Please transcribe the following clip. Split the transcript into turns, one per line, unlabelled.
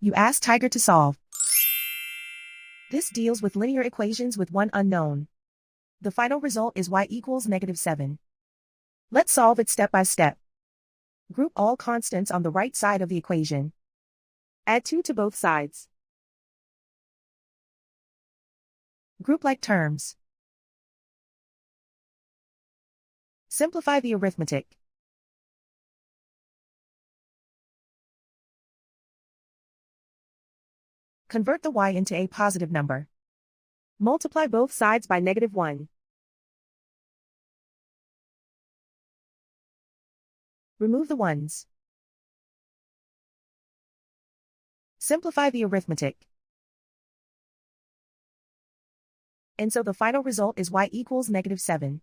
You ask Tiger to solve. This deals with linear equations with one unknown. The final result is y equals -7. Let's solve it step by step. Group all constants on the right side of the equation. Add 2 to both sides. Group like terms. Simplify the arithmetic. Convert the y into a positive number. Multiply both sides by -1. Remove the ones. Simplify the arithmetic. And so the final result is y equals -7.